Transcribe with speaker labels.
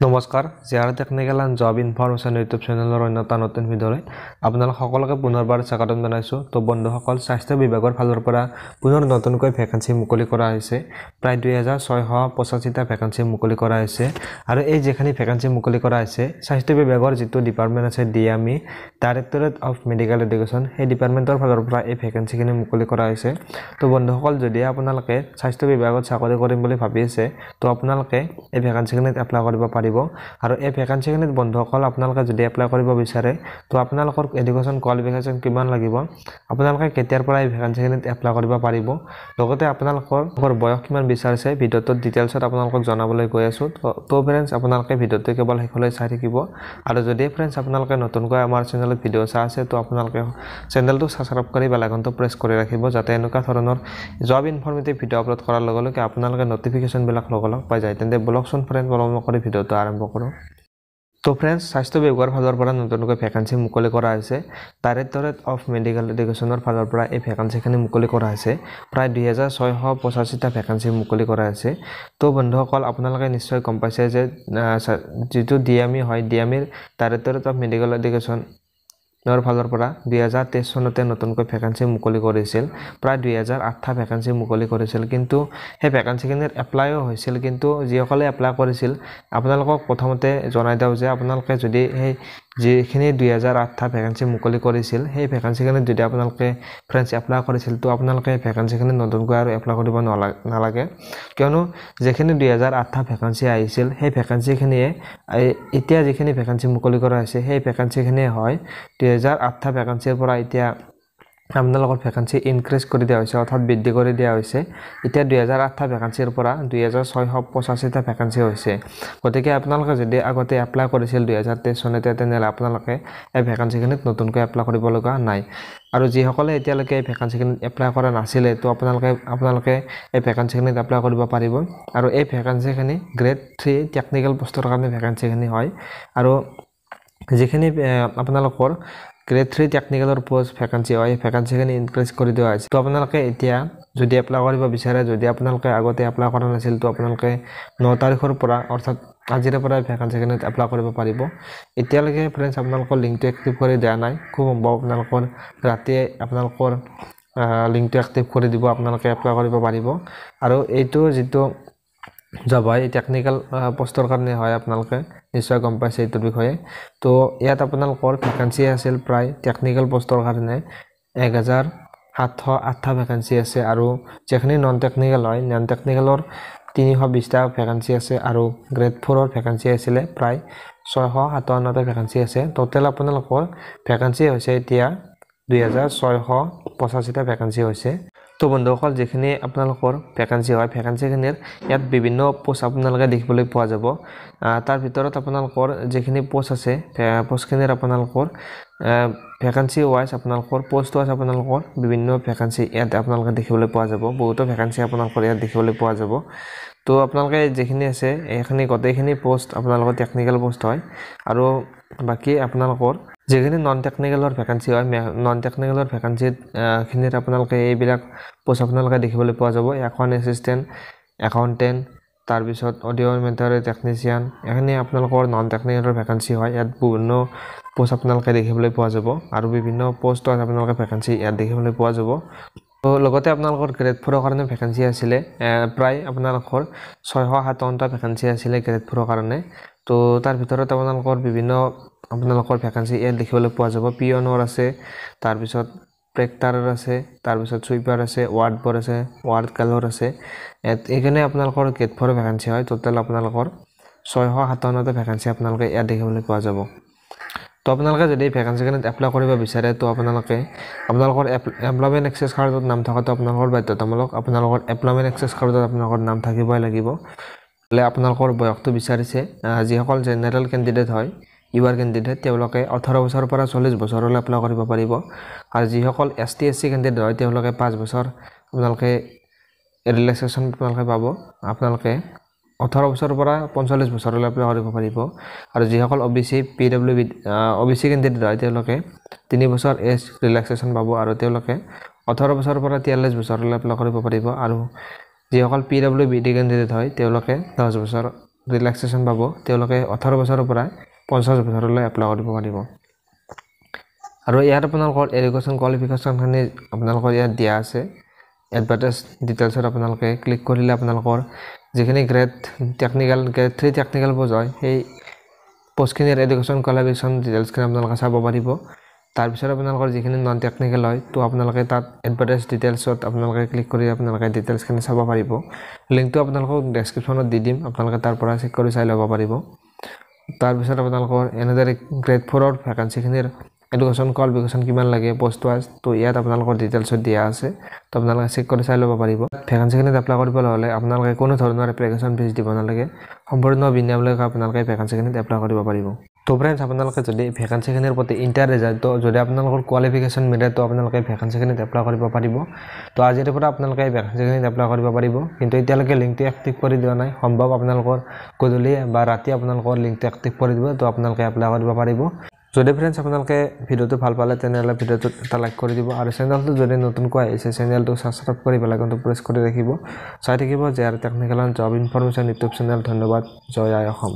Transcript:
Speaker 1: নমস্কাৰ JR technical and job information YouTube চেনেলৰ অন্য এটা নতুন ভিডিঅ'লৈ আপোনালোক সকলোকে পুনৰবাৰ স্বাগতম জনাইছোঁ। তো বন্ধুসকল, স্বাস্থ্য বিভাগৰ ফালৰ পৰা পুনৰ নতুনকৈ ভেকেন্সি মুকলি কৰা হৈছে। প্ৰায় 2685টা ভেকেন্সি মুকলি কৰা হৈছে আৰু এই যিখিনি ভেকেন্সি মুকলি কৰা হৈছে স্বাস্থ্য বিভাগৰ যিটো ডিপাৰ্টমেণ্ট আছে DME directorate of medical education, সেই ডিপাৰ্টমেণ্টৰ ফালৰ পৰা এই ভেকেন্সিখিনি মুকলি কৰা হৈছে। তো বন্ধুসকল, যদি আপোনালোকে স্বাস্থ্য বিভাগত চাকৰি কৰিম বুলি ভাবি আছে তো আপোনালোকে এই ভেকেন্সিখিনিত এপ্লাই কৰিব পাৰিব। আৰু এই ভেকেন্সিখিনিত বন্ধুসকল আপোনালোকে যদি এপ্লাই কৰিব বিচাৰে তো আপোনালোকৰ এডুকেশ্যন কোৱালিফিকেশ্যন কিমান লাগিব, আপোনালোকে কেতিয়াৰ পৰা এই ভেকেন্সিখিনিত এপ্লাই কৰিব পাৰিব, লগতে আপোনালোকৰ বয়স কিমান বিচাৰিছে ভিডিঅ'টোত ডিটেইলছত আপোনালোকক জনাবলৈ গৈ আছোঁ। তো ফ্ৰেণ্ডছ, আপোনালোকে ভিডিঅ'টো কেৱল শেষলৈ চাই থাকিব। আৰু যদি ফ্ৰেণ্ডছ আপোনালোকে নতুনকৈ আমাৰ চেনেলত ভিডিঅ' চাই আছে তো আপোনালোকে চেনেলটো ছাবস্ক্ৰাইব কৰি বেল আইকনটো প্ৰেছ কৰি ৰাখিব, যাতে এনেকুৱা ধৰণৰ জব ইনফৰ্মেটিভ ভিডিঅ' আপলোড কৰাৰ লগে লগে আপোনালোকে নটিফিকেশ্যনবিলাক লগে লগে পাই যায়। তেন্তে বলকচোন ফ্ৰেণ্ড, পলম কৰি ভিডিঅ'টো আৰম্ভ কৰোঁ। তো ফ্ৰেণ্ডছ, স্বাস্থ্য বিভাগৰ ফালৰ পৰা নতুনকৈ ভেকেন্সি মুকলি কৰা হৈছে। ডাইৰেক্টৰেট অফ মেডিকেল এডুকেশ্যনৰ ফালৰ পৰা এই ভেকেন্সিখিনি মুকলি কৰা হৈছে। প্ৰায় 2685টা ভেকেন্সি মুকলি কৰা হৈছে। তো বন্ধুসকল, আপোনালোকে নিশ্চয় গম পাইছে যে যিটো DME হয়, DMEৰ ডাইৰেক্টৰেট অফ মেডিকেল এডুকেশ্যন ফালৰ পৰা 2023 চনতে নতুনকৈ ভেকেন্সি মুকলি কৰিছিল। প্ৰায় 2008টা ভেকেন্সি মুকলি কৰিছিল, কিন্তু সেই ভেকেন্সিখিনিৰ এপ্লাইও হৈছিল। কিন্তু যিসকলে এপ্লাই কৰিছিল আপোনালোকক প্ৰথমতে জনাই দিওঁ যে আপোনালোকে যদি সেই যিখিনি 2008টা ভেকেন্সি মুকলি কৰিছিল সেই ভেকেন্সিখিনিত যদি আপোনালোকে ফ্ৰেণ্ডছ এপ্লাই কৰিছিল তো আপোনালোকে ভেকেন্সিখিনি নতুনকৈ আৰু এপ্লাই কৰিব নালাগে, কিয়নো যিখিনি 2008টা ভেকেন্সি আহিছিল সেই ভেকেন্সিখিনিয়ে এতিয়া যিখিনি ভেকেন্সি মুকলি কৰা হৈছে সেই ভেকেন্সিখিনিয়ে হয় 2008টা ভেকেন্সিৰ পৰা এতিয়া আপোনালোকৰ ভেকেন্সি ইনক্ৰিজ কৰি দিয়া হৈছে, অৰ্থাৎ বৃদ্ধি কৰি দিয়া হৈছে। এতিয়া 2008টা ভেকেন্সিৰ পৰা 2685টা ভেকেন্সি হৈছে। গতিকে আপোনালোকে যদি আগতে এপ্লাই কৰিছিল 2023 চনতে, তেনেহ'লে আপোনালোকে এই ভেকেন্সিখিনিত নতুনকৈ এপ্লাই কৰিব লগা নাই। আৰু যিসকলে এতিয়ালৈকে এই ভেকেন্সিখিনিত এপ্লাই কৰা নাছিলে তো আপোনালোকে এই ভেকেন্সিখিনিত এপ্লাই কৰিব পাৰিব। আৰু এই ভেকেন্সিখিনি গ্ৰেড 3 টেকনিকেল পোষ্টৰ কাৰণে ভেকেন্সিখিনি হয়। আৰু যিখিনি আপোনালোকৰ গ্ৰেড 3 টেকনিকেলৰ পোষ্ট ভেকেন্সি হয়, ভেকেন্সিখিনি ইনক্ৰিজ কৰি দিয়া হৈছে। তো আপোনালোকে এতিয়া যদি এপ্লাই কৰিব বিচাৰে, যদি আপোনালোকে আগতে এপ্লাই কৰা নাছিল তো আপোনালোকে 9 তাৰিখৰ পৰা অৰ্থাৎ আজিৰে পৰা ভেকেন্সিখিনিত এপ্লাই কৰিব পাৰিব। এতিয়ালৈকে ফ্ৰেণ্ডছ আপোনালোকৰ লিংকটো এক্টিভ কৰি দিয়া নাই, খুব সম্ভৱ আপোনালোকৰ ৰাতিয়ে আপোনালোকৰ লিংকটো এক্টিভ কৰি দিব, আপোনালোকে এপ্লাই কৰিব পাৰিব। আৰু এইটো যিটো জব হয় টেকনিকেল পোষ্টৰ কাৰণে হয়, আপোনালোকে নিশ্চয় গম পাইছে এইটোৰ বিষয়ে। তো ইয়াত আপোনালোকৰ ভেকেন্সি আছিল প্ৰায় টেকনিকেল পোষ্টৰ কাৰণে 1708টা ভেকেন্সি আছে। আৰু যিখিনি নন টেকনিকেল হয়, নন টেকনিকেলৰ 320টা ভেকেন্সি আছে। আৰু গ্ৰেড 4ৰ ভেকেন্সি আছিলে প্ৰায় 657টা ভেকেন্সি আছে। টোটেল আপোনালোকৰ ভেকেন্সি হৈছে এতিয়া 2685টা ভেকেন্সি হৈছে। তো বন্ধুসকল, যিখিনি আপোনালোকৰ ভেকেন্সি হয় ভেকেন্সিখিনিৰ ইয়াত বিভিন্ন পোষ্ট আপোনালোকে দেখিবলৈ পোৱা যাব। তাৰ ভিতৰত আপোনালোকৰ যিখিনি পোষ্ট আছে পোষ্টখিনিৰ আপোনালোকৰ ভেকেন্সি ৱাইজ আপোনালোকৰ পোষ্ট ৱাইজ আপোনালোকৰ বিভিন্ন ভেকেন্সি ইয়াত আপোনালোকে দেখিবলৈ পোৱা যাব। বহুতো ভেকেন্সি আপোনালোকৰ ইয়াত দেখিবলৈ পোৱা যাব। তো আপোনালোকে যিখিনি আছে এইখিনি গোটেইখিনি পোষ্ট আপোনালোকৰ টেকনিকেল পোষ্ট হয়। আৰু বাকী আপোনালোকৰ যিখিনি নন টেকনিকেলৰ ভেকেন্সি হয়, নন টেকনিকেলৰ ভেকেন্সিত খিনিত আপোনালোকে এইবিলাক পোষ্ট আপোনালোকে দেখিবলৈ পোৱা যাব। এখন এছিষ্টেণ্ট, একাউণ্টেণ্ট, তাৰপিছত অডিঅ'মেণ্টাৰী টেকনিচিয়ান, এইখিনি আপোনালোকৰ নন টেকনিকেলৰ ভেকেন্সি হয়। ইয়াত বিভিন্ন পোষ্ট আপোনালোকে দেখিবলৈ পোৱা যাব আৰু বিভিন্ন পোষ্টত আপোনালোকে ভেকেন্সি ইয়াত দেখিবলৈ পোৱা যাব। তো লগতে আপোনালোকৰ গ্ৰেড 4ৰ কাৰণে ভেকেন্সি আছিলে প্ৰায় আপোনালোকৰ 657টা ভেকেন্সি আছিলে গ্ৰেড 4ৰ কাৰণে। তো তাৰ ভিতৰত আপোনালোকৰ ভেকেন্সি ইয়াত দেখিবলৈ পোৱা যাব। পিয়নৰ আছে, তাৰপিছত প্ৰেক্টাৰৰ আছে, তাৰপিছত চুইপাৰ আছে, ৱাৰ্ড বয় আছে, ৱাৰ্ড গাৰ্লৰ আছে। এইখিনি আপোনালোকৰ গ্ৰেড 4ৰ ভেকেন্সি হয়। টোটেল আপোনালোকৰ 657টা ভেকেন্সি আপোনালোকে ইয়াত দেখিবলৈ পোৱা যাব। তো আপোনালোকে যদি ভেকেন্সিখিনিত এপ্লাই কৰিব বিচাৰে তো আপোনালোকৰ এমপ্লয়মেণ্ট এক্সেছ কাৰ্ডত নাম থকাটো আপোনালোকৰ বাধ্যতামূলক। আপোনালোকৰ এমপ্লয়মেণ্ট এক্সেছ কাৰ্ডত আপোনালোকৰ নাম থাকিবই লাগিব। বোলে আপোনালোকৰ বয়সটো বিচাৰিছে, যিসকল জেনেৰেল কেণ্ডিডেট হয়, ইউআৰ কেণ্ডিডেট, তেওঁলোকে 18 বছৰৰ পৰা 40 বছৰলৈ এপ্লাই কৰিব পাৰিব। আৰু যিসকল ST SC কেণ্ডিডেট হয় তেওঁলোকে 5 বছৰ আপোনালোকে ৰিলেক্সেশ্যন আপোনালোকে পাব। আপোনালোকে 18 বছৰৰ পৰা 45 বছৰলৈ এপ্লাই কৰিব পাৰিব। আৰু যিসকল OBC কেণ্ডিডেট হয় তেওঁলোকে 3 বছৰ এজ ৰিলেক্সেশ্যন পাব। আৰু তেওঁলোকে 18 বছৰৰ পৰা 43 বছৰলৈ এপ্লাই কৰিব পাৰিব। আৰু যিসকল PWBD কেণ্ডিডেট হয় তেওঁলোকে 10 বছৰ ৰিলেক্সেশ্যন পাব তেওঁলোকে 18 বছৰৰ পৰা 50 বছৰলৈ এপ্লাই কৰিব পাৰিব আৰু ইয়াত আপোনালোকৰ এডুকেশ্যন কোৱালিফিকেশ্যনখিনি আপোনালোকৰ ইয়াত দিয়া আছে এডভাৰটাইজ ডিটেইলছত আপোনালোকে ক্লিক কৰিলে আপোনালোকৰ যিখিনি grade technical grade 3 technical post হয় সেই পোষ্টখিনিৰ এডুকেশ্যন কোৱালিফিকেশ্যন ডিটেইলছখিনি আপোনালোকে চাব পাৰিব তাৰপিছত আপোনালোকৰ যিখিনি নন টেকনিক্যাল হয় তো আপোনালোকে তাত এডভাৰটাইজ ডিটেইলছত আপোনালোকে ক্লিক কৰি আপোনালোকে ডিটেইলছখিনি চাব পাৰিব লিংকটো আপোনালোকক ডেছক্ৰিপশ্যনত দি দিম আপোনালোকে তাৰ পৰা চেক কৰি চাই ল'ব পাৰিব তাৰপিছত আপোনালোকৰ এনেদৰে গ্ৰেড 4ৰ ভ্যাকেন্সিখিনিৰ এডুকেশ্যন কোৱালিফিকেশ্যন কিমান লাগে পোষ্ট ৱাইজ তো ইয়াত আপোনালোকৰ ডিটেইলছত দিয়া আছে তো আপোনালোকে চেক কৰি চাই ল'ব পাৰিব ভ্যাকেন্সিখিনিত এপ্লাই কৰিবলৈ হ'লে আপোনালোকে কোনো ধৰণৰ এপ্লিকেশ্যন ফিজ দিব নালাগে সম্পূৰ্ণ বিনামূলীয়াকৈ আপোনালোকে ভ্যাকেন্সিখিনিত এপ্লাই কৰিব পাৰিব তো ফ্ৰেণ্ডছ আপোনালোকে যদি ভ্যাকেন্সিখিনিৰ প্ৰতি ইণ্টাৰেষ্ট তো যদি আপোনালোকৰ কোৱালিফিকেশ্যন মিলে তো আপোনালোকে ভ্যাকেন্সিখিনিত এপ্লাই কৰিব পাৰিব তো আজিৰ পৰা আপোনালোকে ভ্যাকেন্সিখিনিত এপ্লাই কৰিব পাৰিব কিন্তু এতিয়ালৈকে লিংকটো এক্টিভ কৰি দিয়া নাই সম্ভৱ আপোনালোকৰ গধূলি বা ৰাতি আপোনালোকৰ লিংকটো এক্টিভ কৰি দিব তো আপোনালোকে এপ্লাই কৰিব পাৰিব যদি ফ্ৰেণ্ডছ আপোনালোকে ভিডিওটো ভাল পালে তেনেহ'লে ভিডিওটোত এটা লাইক কৰি দিব আৰু চেনেলটো যদি নতুনকৈ আহিছে চেনেলটো সাবস্ক্ৰাইব কৰি বেলাইকনটো প্ৰেছ কৰি ৰাখিব চাই থাকিব যে আৰু technical and job information YouTube channel ধন্যবাদ জয় আই অসম